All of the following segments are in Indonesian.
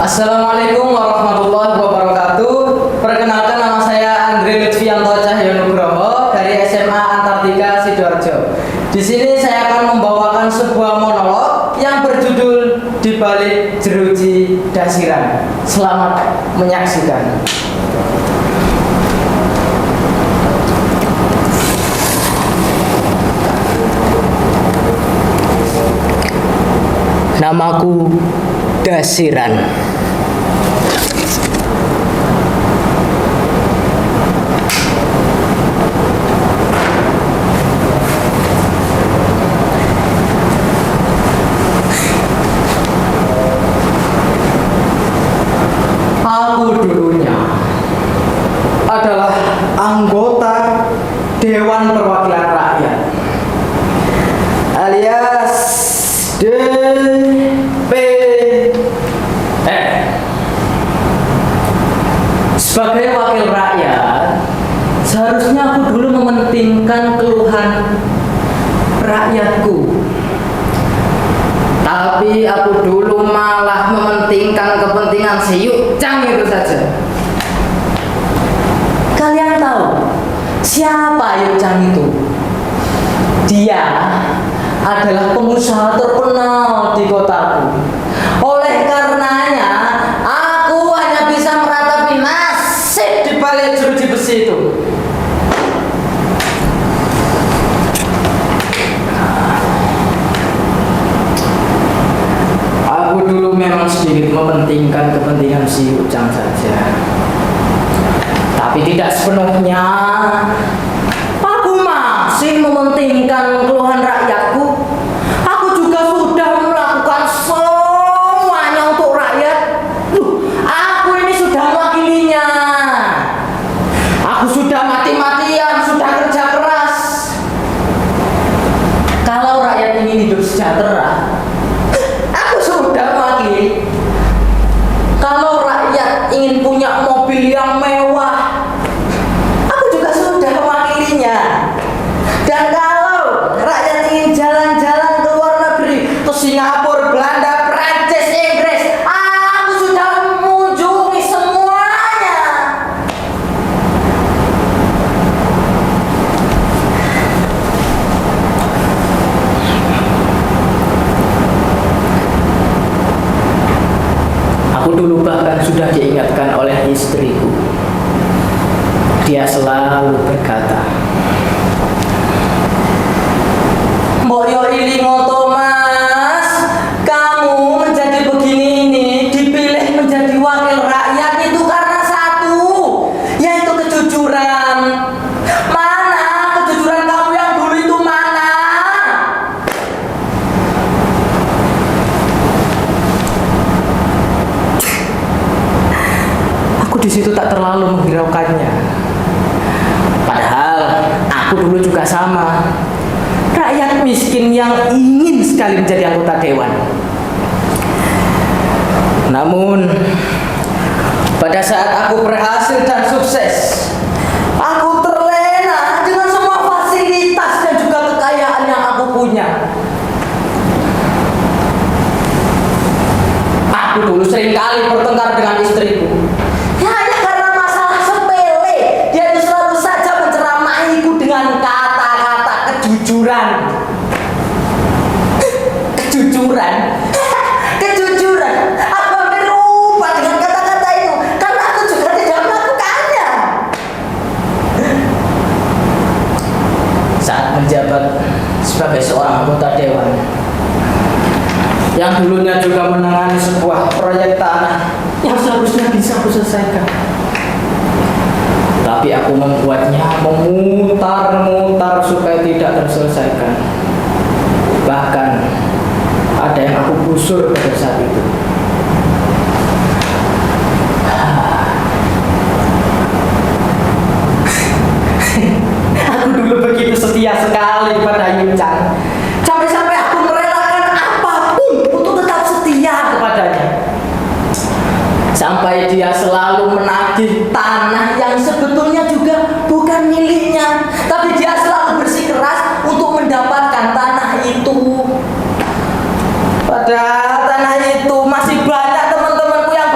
Assalamualaikum warahmatullahi wabarakatuh. Perkenalkan, nama saya Andre Lutfianto Cahyonugroho dari SMA Antartika Sidoarjo. Di sini saya akan membawakan sebuah monolog yang berjudul Di Balik Jeruji Dasiran. Selamat menyaksikan. Namaku Dasiran. Aku dulunya adalah anggota Dewan Perwakilan Rakyat alias DPR. Sebagai wakil rakyat, seharusnya aku dulu mementingkan keluhan rakyatku. Tapi aku dulu malah mementingkan kepentingan si Yukcang itu saja. Kalian tahu siapa Yukcang itu? Dia adalah pengusaha terkenal di kotaku. Oleh karenanya, aku hanya bisa meratapi nasib di balik jeruji besi itu. Aku dulu memang sedikit mementingkan kepentingan si Ucang saja, tapi tidak sepenuhnya. Aku masih mementingkan keluhan rakyatku. Aku juga sudah melakukan semuanya untuk rakyat. Aku ini sudah mewakilinya. Aku sudah mati-matian, sudah kerja keras. Kalau rakyat ingin hidup sejahtera, aku sudah mewakili. Kalau rakyat ingin punya mobil yang mewah, aku juga sudah mewakilinya. Dan kalau rakyat ingin jalan-jalan ke luar negeri, ke Singapura, Belanda, Prancis, Inggris, aku sudah mengunjungi semuanya. Aku dulu bahkan sudah diingatkan oleh istriku. Dia selalu berkata, "Mbok yo ilingo to, Mas. Kamu menjadi begini ini, dipilih menjadi wakil rakyat itu karena satu, yaitu kejujuran. Mana kejujuran kamu yang dulu itu mana?" Aku di situ tak terlalu menghiraukannya. Padahal aku dulu juga sama, rakyat miskin yang ingin sekali menjadi anggota dewan. Namun pada saat aku berhasil dan sukses, aku terlena dengan semua fasilitas dan juga kekayaan yang aku punya. Aku dulu seringkali bertengkar dengan istriku. Hanya karena masalah sepele, dia itu selalu saja menceramahiku dengan kata-kata kejujuran. Kejujuran? Kejujuran? Aku hampir lupa dengan kata-kata itu karena aku juga tidak melakukannya. Saat menjabat sebagai seorang anggota dewan yang dulunya juga menangani sebuah proyek tanah yang seharusnya bisa aku selesaikan, tapi aku membuatnya memutar-mutar supaya tidak terselesaikan. Bahkan ada yang aku gusur pada saat itu. Aku dulu begitu setia sekali pada Yukcang, sampai-sampai aku merelakan apapun untuk tetap setia kepadanya. Sampai dia selalu menagih tanah yang sebetulnya juga bukan miliknya, tapi dia selalu bersikeras untuk mendapatkan tanah itu. Padahal tanah itu masih banyak teman-temanku yang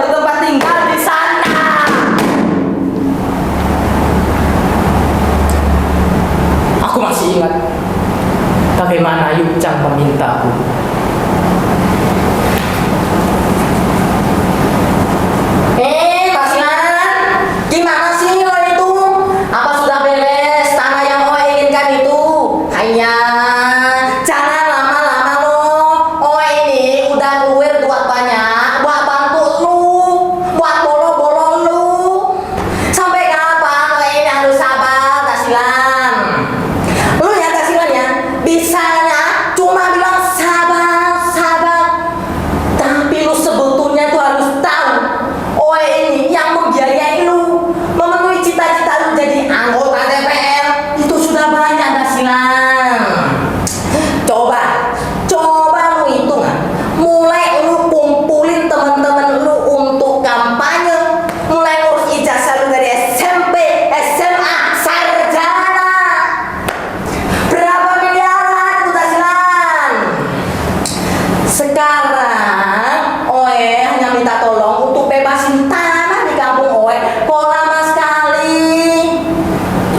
minta tolong untuk bebasin tanah di kampung Oe kok lama sekali.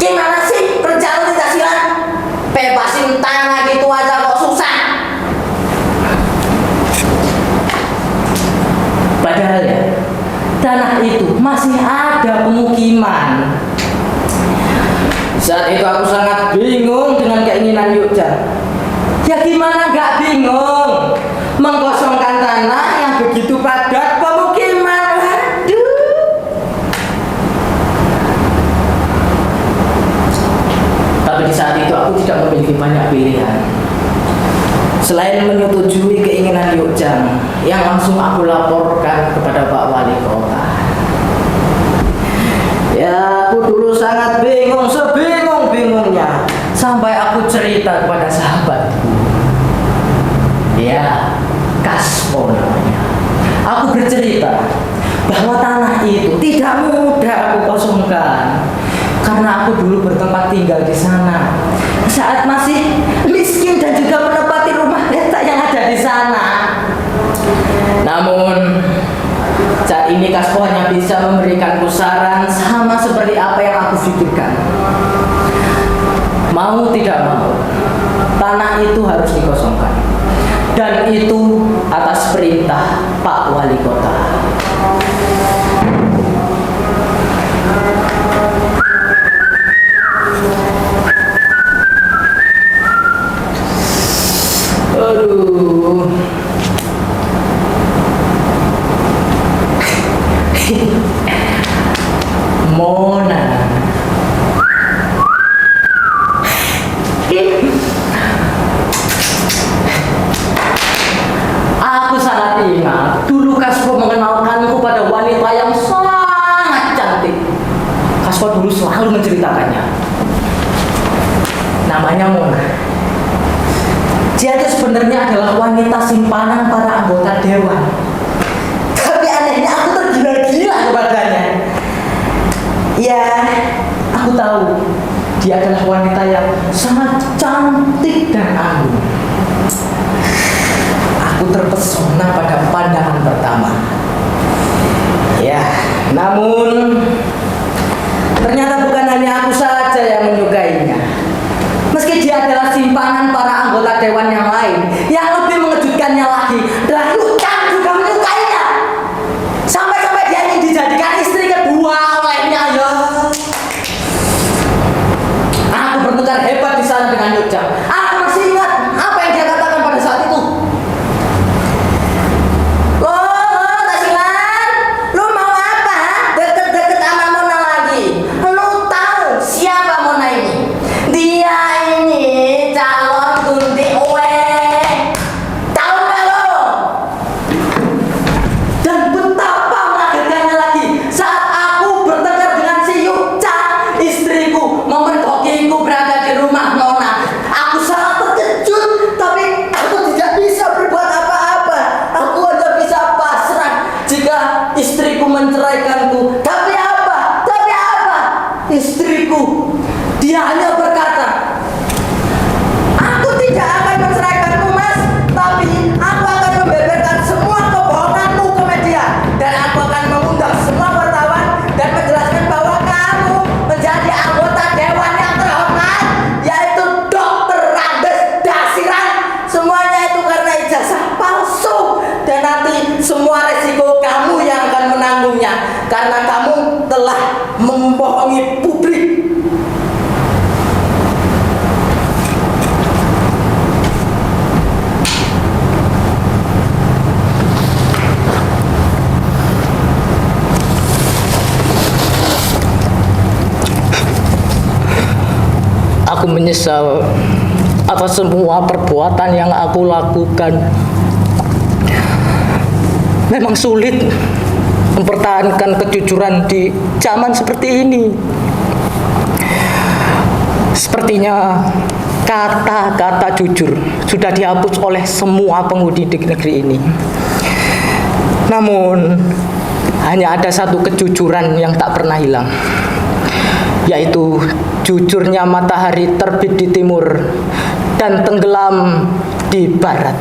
Gimana sih kerjaan tidak silat? Bebasin tanah gitu aja kok susah. Padahal ya, tanah itu masih ada pemukiman. Saat itu aku sangat bingung dengan keinginan Yukjan. Ya gimana gak bingung? Mengkosongkan tanah yang begitu padat pemukiman. Aduh. Tapi di saat itu aku tidak memiliki banyak pilihan. Selain menyetujui keinginan Yukjan, yang langsung aku laporkan kepada Pak Wali Kota. Ya, aku dulu sangat bingung, sebingung-bingungnya. Sampai aku cerita kepada sahabatku. Ya, Kaspo namanya. Aku bercerita bahwa tanah itu tidak mudah aku kosongkan. Karena aku dulu bertempat tinggal di sana. Saat masih miskin dan juga menempati rumah letak yang ada di sana. Namun saat ini Kaspo hanya bisa memberikanku saran sama seperti apa yang aku pikirkan. Mau tidak mau, tanah itu harus dikosongkan. Dan itu atas perintah Pak Wali Kota. Aduh. Mona. Aku sangat ingat dulu Kaspo mengenalkanku pada wanita yang sangat cantik. Kaspo dulu selalu menceritakannya. Namanya Mona. Dia itu sebenarnya adalah wanita simpanan para anggota dewan. Tapi anehnya aku tergila-gila kepadanya. Ya, aku tahu dia adalah wanita yang sangat cantik dan anggun. Aku terpesona pada pandangan pertama. Ya, namun ternyata bukan hanya aku saja yang menyukainya. Meski dia adalah simpanan para anggota dewan yang lain, yang lebih mengejutkannya lagi adalah Yukjan juga menyukainya. Sampai-sampai dia ingin dijadikan istri kedua olehnya. Ya, aku bertengkar hebat di sana dengan Yukjan. Aku masih ingat apa yang dia katakan pada saat itu. Lo mau apa? Deket-deket sama Mona lagi. Lo tahu siapa Mona ini? Dia ini calon Tunti Oe. Tahu gak lo? Dan betapa mengagetkannya lagi saat aku bertengkar dengan si Yukjan, istriku, memergokiku berada di rumah Nona. Aku sangat terkejut, tapi aku tidak bisa berbuat apa-apa. Aku hanya bisa pasrah jika istriku menceraikanku. Tapi apa? Tapi apa? Istriku, dia hanya berkata, aku tidak akan menceraikanmu mas, tapi aku akan membeberkan semua kebohonganmu ke media. Dan aku akan mengundang semua wartawan dan menjelaskan bahwa kamu menjadi anggota dewan yang terhormat, yaitu Dr. Randes Dasiran. Semuanya itu karena ijazah palsu. Dan nanti semua resiko kamu yang akan menanggungnya, karena kamu telah membohongi publik. Aku menyesal atas semua perbuatan yang aku lakukan. Memang sulit mempertahankan kejujuran di zaman seperti ini. Sepertinya kata-kata jujur sudah dihapus oleh semua penghuni di negeri ini. Namun hanya ada satu kejujuran yang tak pernah hilang, yaitu jujurnya matahari terbit di timur dan tenggelam di barat.